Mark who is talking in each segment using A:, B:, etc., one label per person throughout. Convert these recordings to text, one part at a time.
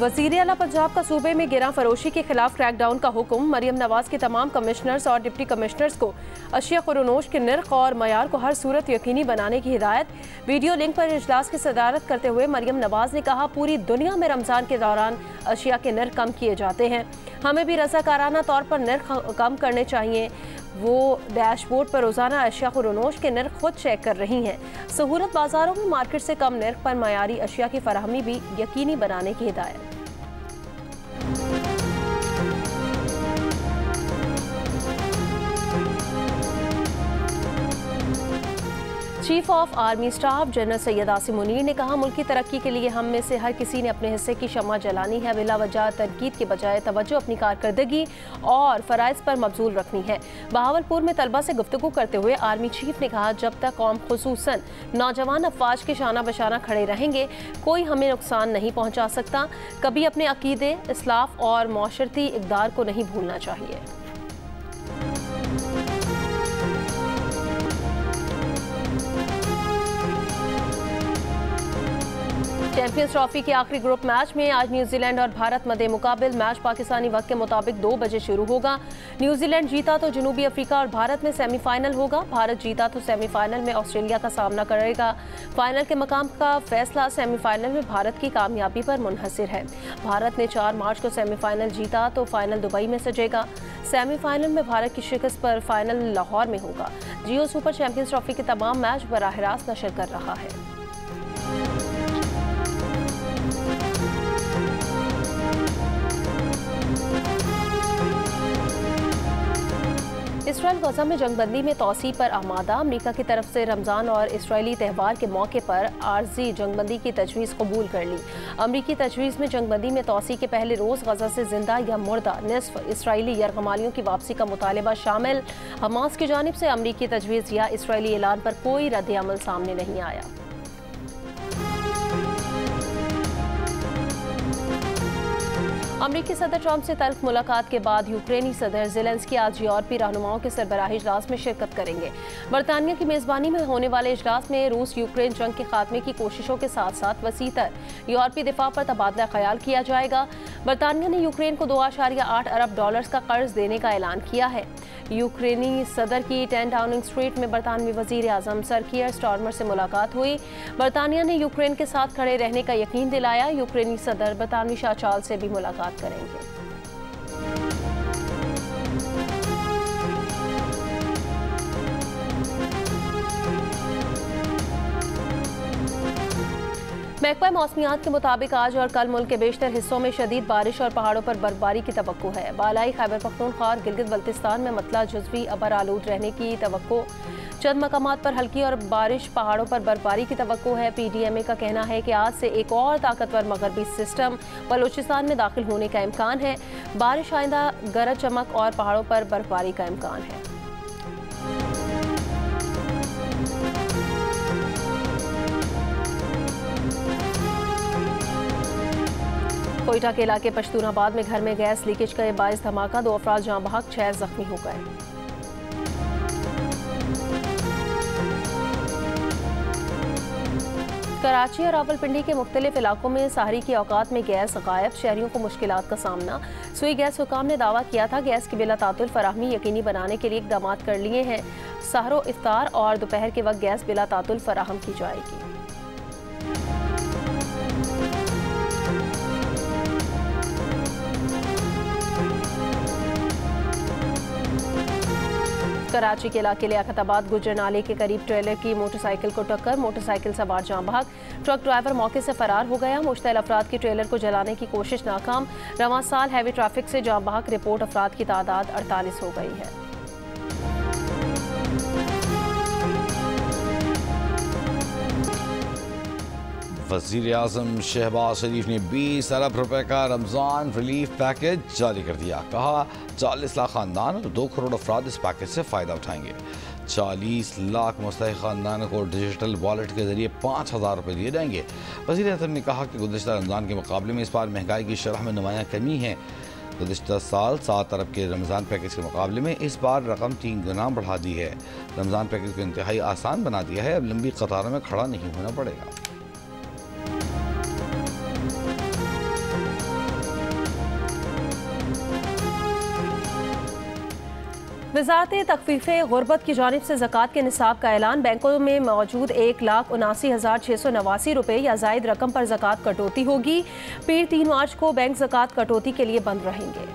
A: वज़ीर आला पंजाब का सूबे में गिरा फरोशी के खिलाफ क्रैकडाउन का हुक्म। मरियम नवाज के तमाम कमिश्नर्स और डिप्टी कमिश्नर्स को अशिया खुरोनोश के नर्ख और मयार को हर सूरत यकीनी बनाने की हिदायत। वीडियो लिंक पर इजलास की सदारत करते हुए मरियम नवाज ने कहा, पूरी दुनिया में रमज़ान के दौरान अशिया के नर्ख कम किए जाते हैं, हमें भी रज़ाकाराना तौर पर नर्ख कम करने चाहिए। वो डैशबोर्ड पर रोज़ाना अशिया खुरोनोश के नर्ख खुद चेक कर रही हैं। सहूलत बाज़ारों में मार्केट से कम नर्ख पर मयारी अशिया की फराहमी भी यकीनी बनाने की हिदायत। Chief of army staff general Syed Asim Munir ने कहा, मुल्क की तरक्की के लिए हम में से हर किसी ने अपने हिस्से की शम्मा जलानी है। बिला वजह तनकीद के बजाय तवज्जो अपनी कारकर्दगी और फ़राइज़ पर मबजूल रखनी है। बहावलपुर में तलबा से गुफ्तगू करते हुए आर्मी चीफ ने कहा, जब तक कौम खुसूसन नौजवान अफवाज के शाना बशाना खड़े रहेंगे, कोई हमें नुकसान नहीं पहुँचा सकता। कभी अपने अकीदे, इस्लाफ और मौशरती इक़दार को नहीं भूलना चाहिए। चैंपियंस ट्रॉफी के आखिरी ग्रुप मैच में आज न्यूजीलैंड और भारत मध्य मुकाबिल। मैच पाकिस्तानी वक्त के मुताबिक 2 बजे शुरू होगा। न्यूजीलैंड जीता तो जनूबी अफ्रीका और भारत में सेमीफाइनल होगा। भारत जीता तो सेमीफाइनल में ऑस्ट्रेलिया का सामना करेगा। फाइनल के मकाम का फैसला सेमीफाइनल में भारत की कामयाबी पर मुनहसिर है। भारत ने 4 मार्च को सेमीफाइनल जीता तो फाइनल दुबई में सजेगा। सेमीफाइनल में भारत की शिकस्त पर फाइनल लाहौर में होगा। जियो सुपर चैंपियंस ट्रॉफी के तमाम मैच बराह रास्त नशर कर रहा है। इसराइल गजा में जंगबंदी में तोसी पर आमादा। अमरीका की तरफ से रमज़ान और इसराइली त्यौहार के मौके पर आर्जी जंगबंदी की तजवीज़ कबूल कर ली। अमरीकी तजवीज़ में जंगबंदी में तोसी के पहले रोज़ गजा से जिंदा या मुर्दा निस्फ इसराइली यरगमालियों की वापसी का मुतालबा शामिल। हमास की जानिब से अमरीकी तजवीज़ या इसराइली ऐलान पर कोई रद्द-ए-अमल सामने नहीं आया। अमरीकी सदर ट्रंप से तल्ख मुलाकात के बाद यूक्रेनी सदर ज़ेलेंस्की आज यूरोपीय रहनुमाओं के सरबराही इजलास में शिरकत करेंगे। बरतानिया की मेज़बानी में होने वाले इजलास में रूस यूक्रेन जंग के खात्मे की कोशिशों के साथ साथ वसीतर यूरोपीय दिफा पर तबादला ख्याल किया जाएगा। बरतानिया ने यूक्रेन को $2.8 अरब का कर्ज देने का ऐलान किया है। यूक्रेनी सदर की 10 डाउनिंग स्ट्रीट में बरतानवी वज़ीर आज़म सर कीयर स्टारमर से मुलाकात हुई। बरतानिया ने यूक्रेन के साथ खड़े रहने का यकीन दिलाया। यूक्रेनी सदर बरतानवी शाह चार्ल्स से भी मुलाकात करेंगे। महकमा मौसमियात के मुताबिक आज और कल मुल्क के बेशतर हिस्सों में शदीद बारिश और पहाड़ों पर बर्फबारी की तवक्को है। बालाई खैबर पख्तूनख्वा और गिलगित बल्तिस्तान में मतला जुज़वी अबर आलूद रहने की तवक्को। चंद मकामात पर हल्की और बारिश, पहाड़ों पर बर्फबारी की तवक्को है। PDMA का कहना है कि आज से एक और ताकतवर मगरबी सिस्टम बलूचिस्तान में दाखिल होने का इम्कान है। बारिश आइंदा गरज चमक और पहाड़ों पर बर्फबारी का इम्कान है। कोयटा के इलाके पश्तूनाबाद में घर में गैस लीकेज का बाइस धमाका, 2 अफराद जाँ बहक, 6 जख्मी हो गए। कराची और रावलपिंडी के मुख्तलिफ इलाकों में सहरी की औकात में गैस गायब, शहरियों को मुश्किलात का सामना। सुई गैस हुकाम ने दावा किया था गैस की बिला तातुल फराहमी यकीनी बनाने के लिए इक़दाम कर लिए हैं। सहरो, इफ्तार और दोपहर के वक्त गैस बिला तातुल फराहम की जाएगी। कराची के इलाके लियाकताबाद गुजर नाले के करीब ट्रेलर की मोटरसाइकिल को टक्कर, मोटरसाइकिल सवार जाँ बहक, ट्रक ड्राइवर मौके से फरार हो गया। मुश्तइल अफराद की ट्रेलर को जलाने की कोशिश नाकाम। रवां साल हैवी ट्रैफिक से जाँ बहक रिपोर्ट अफराद की तादाद 48 हो गई है।
B: वज़ीर आज़म शहबाज शरीफ ने 20 अरब रुपए का रमज़ान रिलीफ पैकेज जारी कर दिया। कहा 40 लाख ख़ानदान और 2 करोड़ अफराद इस पैकेज से फ़ायदा उठाएंगे। 40 लाख मुस्तहिक़ ख़ानदान को डिजिटल वॉलेट के जरिए 5,000 रुपये दिए जाएंगे। वज़ीर आज़म ने कहा कि गुज़िश्ता रमज़ान के मुकाबले में इस बार महंगाई की शरह में नुमायाँ कमी है। गुज़िश्ता साल 7 अरब के रमज़ान पैकेज के मुकाबले में इस बार रकम 3 गुना बढ़ा दी है। रमज़ान पैकेज को इंतहाई आसान बना दिया है। अब लंबी कतारों में खड़ा नहीं होना पड़ेगा।
A: वज़ारत तख़फ़ीफ़े गुरबत की जानिब से ज़कात के निसाब का ऐलान। बैंकों में मौजूद 1,79,689 रुपये या ज़ायद रकम पर ज़कात कटौती होगी। पीर 3 मार्च को बैंक ज़कात कटौती के लिए बंद रहेंगे।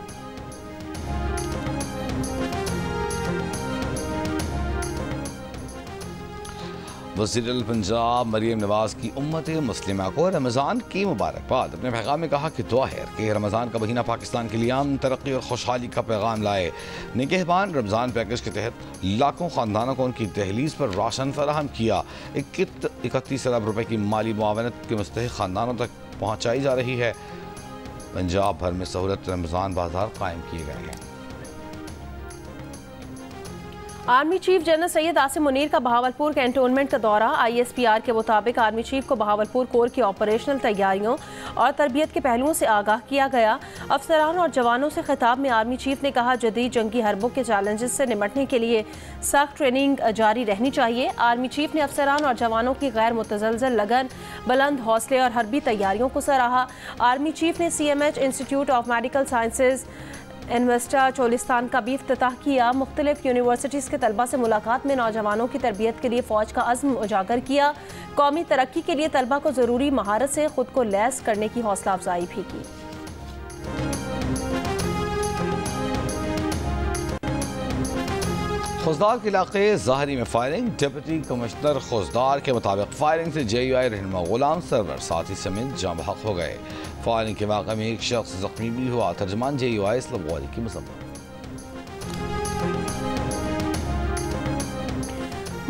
B: वज़ीर पंजाब मरीम नवाज की उम्मत मुस्लिमा को रमज़ान की मुबारकबाद। अपने पैगाम में कहा कि दुआ है कि रमज़ान का महीना पाकिस्तान के लिए अमन, तरक्की और खुशहाली का पैगाम लाए। निगहबान रमज़ान पैकेज के तहत लाखों ख़ानदानों को उनकी दहलीज पर राशन फराहम किया। 31 अरब रुपये की माली मुआवनत के मुस्तहिक़ ख़ानदानों तक पहुँचाई जा रही है। पंजाब भर में सहूलत रमज़ान बाजार कायम किए गए हैं।
A: Army chief general Syed Asim Munir का बहावलपुर कैंटोनमेंट का दौरा। ISPR के मुताबिक आर्मी चीफ को बहावलपुर कोर की ऑपरेशनल तैयारियों और तरबियत के पहलुओं से आगाह किया गया। अफसरान और जवानों से खिताब में आर्मी चीफ ने कहा, जदीद जंगी हरबों के चैलेंजेस से निपटने के लिए सख्त ट्रेनिंग जारी रहनी चाहिए। आर्मी चीफ ने अफसरान और जवानों की गैर मुतज़लज़ल लगन, बुलंद हौसले और हरबी तैयारियों को सराहा। आर्मी चीफ ने CMH institute of medical sciences investor Cholistan का भी इफ्तिताह किया। मुख्तलिफ यूनिवर्सिटीज़ के तलबा से मुलाकात में नौजवानों की तरबियत के लिए फ़ौज का अज़्म उजागर किया। कौमी तरक्की के लिए तलबा को ज़रूरी महारत से ख़ुद को लैस करने की हौसला अफजाई भी की।
B: खुजदार के इलाके ज़ाहरी में फायरिंग। डिप्टी कमिश्नर खुजदार के मुताबिक फायरिंग से JUI रहनुमा गुलाम सरवर साथी समेत जाँ बहक हो गए। फायरिंग के वाक़े में एक शख्स जख्मी भी हुआ। तर्जमान JUI इसलाम गौरी की मसम्मत।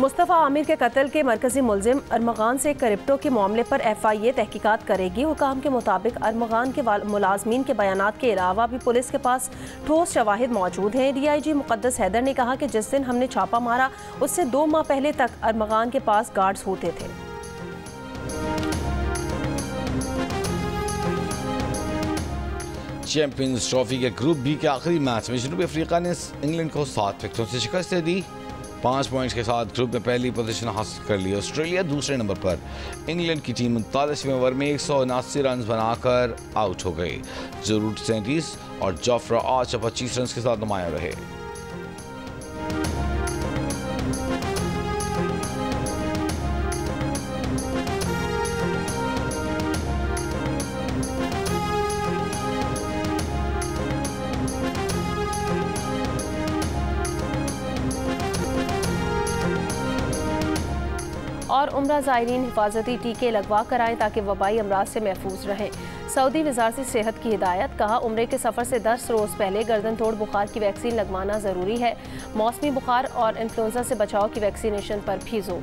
A: मुस्तफ़ा आमिर के कत्ल के मरकजी मुलजिम अरमगान से क्रिप्टो के मामले पर FIA तहकीकात करेगी। हुकाम के मुताबिक अरमगान के मुलाजमीन के बयानात के अलावा भी पुलिस के पास ठोस शवाहिद मौजूद हैं। DIG मुक़द्दस हैदर ने कहा कि जिस दिन हमने छापा मारा उससे 2 माह पहले तक अरमगान के पास गार्ड्स होते थे।
B: चैंपियंस ट्रॉफी के ग्रुप बी के आखिरी मैच में जनूबी अफ्रीका ने इंग्लैंड को 7 विकेटों से शिकस्त दे दी। 5 पॉइंट्स के साथ ग्रुप में पहली पोजीशन हासिल कर ली। ऑस्ट्रेलिया दूसरे नंबर पर। इंग्लैंड की टीम 39वें ओवर में 179 रन बनाकर आउट हो गई। जरूर 37 और जोफ्रा आर्चर 25 रन के साथ नुमाया रहे।
A: और उम्रा ज़ायरीन हिफाजती टीके लगवा कर आएँ ताकि वबाई अमराज से महफूज रहें। सऊदी वज़ारत सेहत की हिदायत। कहा, उम्रे के सफ़र से 10 रोज़ पहले गर्दन तोड़ बुखार की वैक्सीन लगवाना ज़रूरी है। मौसमी बुखार और इन्फ्लुएंजा से बचाव की वैक्सीनेशन पर भी जोर।